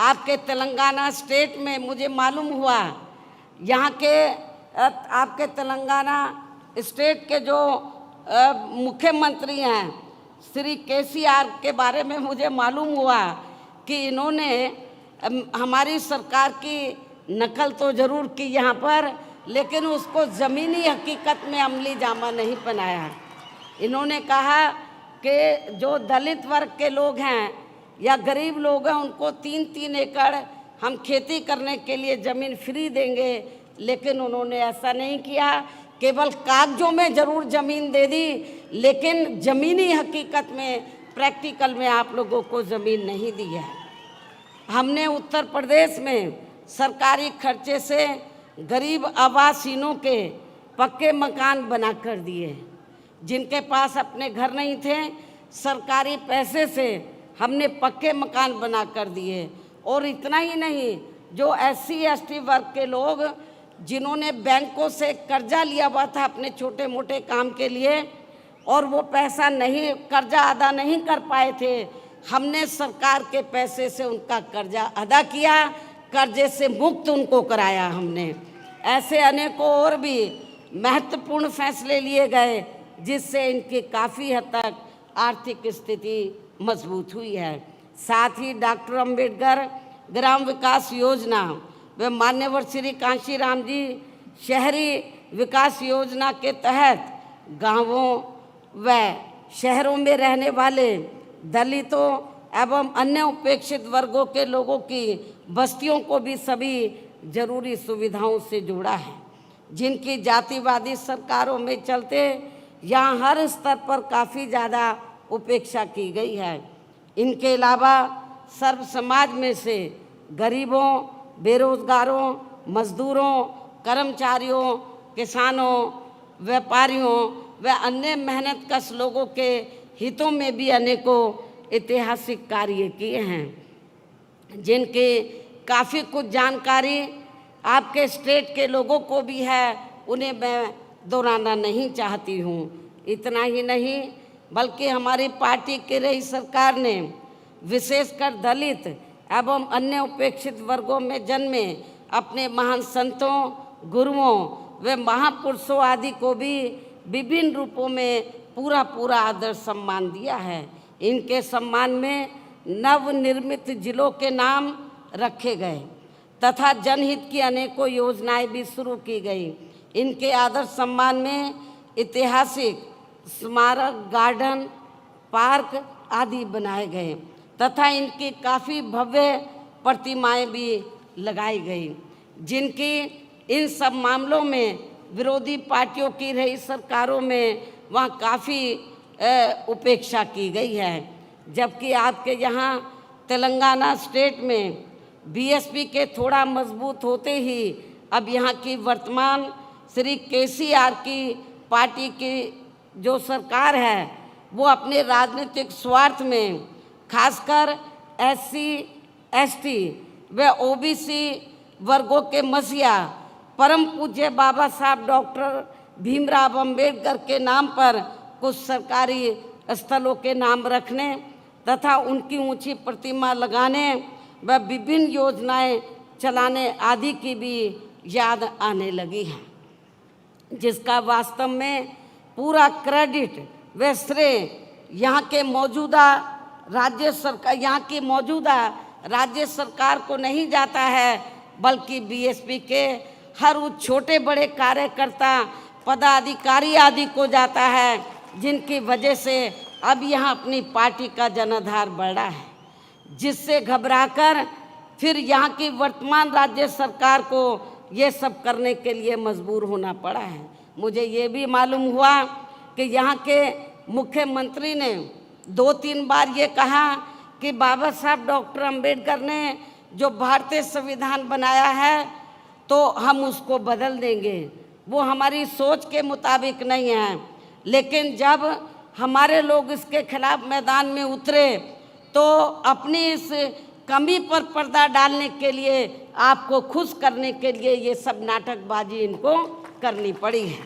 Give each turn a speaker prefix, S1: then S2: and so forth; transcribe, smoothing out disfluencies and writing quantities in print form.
S1: आपके तेलंगाना स्टेट में मुझे मालूम हुआ, यहाँ के आपके तेलंगाना स्टेट के जो मुख्यमंत्री हैं श्री केसीआर के बारे में मुझे मालूम हुआ कि इन्होंने हमारी सरकार की नकल तो ज़रूर की यहाँ पर, लेकिन उसको ज़मीनी हकीकत में अमली जामा नहीं पहनाया। इन्होंने कहा कि जो दलित वर्ग के लोग हैं या गरीब लोग हैं उनको 3-3 एकड़ हम खेती करने के लिए ज़मीन फ्री देंगे, लेकिन उन्होंने ऐसा नहीं किया। केवल कागजों में ज़रूर ज़मीन दे दी, लेकिन ज़मीनी हकीकत में प्रैक्टिकल में आप लोगों को ज़मीन नहीं दी है। हमने उत्तर प्रदेश में सरकारी खर्चे से गरीब आवासीनों के पक्के मकान बना कर दिए। जिनके पास अपने घर नहीं थे, सरकारी पैसे से हमने पक्के मकान बना कर दिए। और इतना ही नहीं, जो SC/ST वर्ग के लोग जिन्होंने बैंकों से कर्जा लिया हुआ था अपने छोटे मोटे काम के लिए और वो पैसा नहीं, कर्जा अदा नहीं कर पाए थे, हमने सरकार के पैसे से उनका कर्जा अदा किया, कर्जे से मुक्त उनको कराया हमने। ऐसे अनेकों और भी महत्वपूर्ण फैसले लिए गए जिससे इनकी काफ़ी हद तक आर्थिक स्थिति मजबूत हुई है। साथ ही डॉक्टर अंबेडकर ग्राम विकास योजना व मान्यवर श्री कांशीराम जी शहरी विकास योजना के तहत गांवों व शहरों में रहने वाले दलितों एवं अन्य उपेक्षित वर्गों के लोगों की बस्तियों को भी सभी जरूरी सुविधाओं से जोड़ा है, जिनकी जातिवादी सरकारों में चलते यहाँ हर स्तर पर काफ़ी ज़्यादा उपेक्षा की गई है। इनके अलावा सर्व समाज में से गरीबों, बेरोजगारों, मजदूरों, कर्मचारियों, किसानों, व्यापारियों व अन्य मेहनतकश लोगों के हितों में भी अनेकों ऐतिहासिक कार्य किए हैं, जिनकी काफ़ी कुछ जानकारी आपके स्टेट के लोगों को भी है, उन्हें मैं दोहराना नहीं चाहती हूँ। इतना ही नहीं, बल्कि हमारी पार्टी की रही सरकार ने विशेषकर दलित एवं अन्य उपेक्षित वर्गों में जन्मे अपने महान संतों, गुरुओं व महापुरुषों आदि को भी विभिन्न रूपों में पूरा आदर सम्मान दिया है। इनके सम्मान में नवनिर्मित जिलों के नाम रखे गए तथा जनहित की अनेकों योजनाएं भी शुरू की गई। इनके आदर सम्मान में ऐतिहासिक स्मारक, गार्डन, पार्क आदि बनाए गए तथा इनकी काफ़ी भव्य प्रतिमाएं भी लगाई गई, जिनकी इन सब मामलों में विरोधी पार्टियों की रही सरकारों में वहाँ काफ़ी उपेक्षा की गई है। जबकि आपके यहाँ तेलंगाना स्टेट में BSP के थोड़ा मजबूत होते ही अब यहाँ की वर्तमान श्री केसीआर की पार्टी की जो सरकार है वो अपने राजनीतिक स्वार्थ में खासकर SC/ST व OBC वर्गों के मसीहा परम पूज्य बाबा साहब डॉक्टर भीमराव अंबेडकर के नाम पर कुछ सरकारी स्थलों के नाम रखने तथा उनकी ऊंची प्रतिमा लगाने व विभिन्न योजनाएं चलाने आदि की भी याद आने लगी है, जिसका वास्तव में पूरा क्रेडिट व श्रेय यहाँ की मौजूदा राज्य सरकार को नहीं जाता है, बल्कि BSP के हर उस छोटे बड़े कार्यकर्ता, पदाधिकारी आदि को जाता है, जिनकी वजह से अब यहाँ अपनी पार्टी का जनाधार बढ़ा है, जिससे घबराकर फिर यहाँ की वर्तमान राज्य सरकार को ये सब करने के लिए मजबूर होना पड़ा है। मुझे ये भी मालूम हुआ कि यहाँ के मुख्यमंत्री ने 2-3 बार ये कहा कि बाबा साहब डॉक्टर अंबेडकर ने जो भारतीय संविधान बनाया है तो हम उसको बदल देंगे, वो हमारी सोच के मुताबिक नहीं है। लेकिन जब हमारे लोग इसके खिलाफ मैदान में उतरे तो अपनी इस कमी पर पर्दा डालने के लिए, आपको खुश करने के लिए ये सब नाटकबाजी इनको करनी पड़ी है।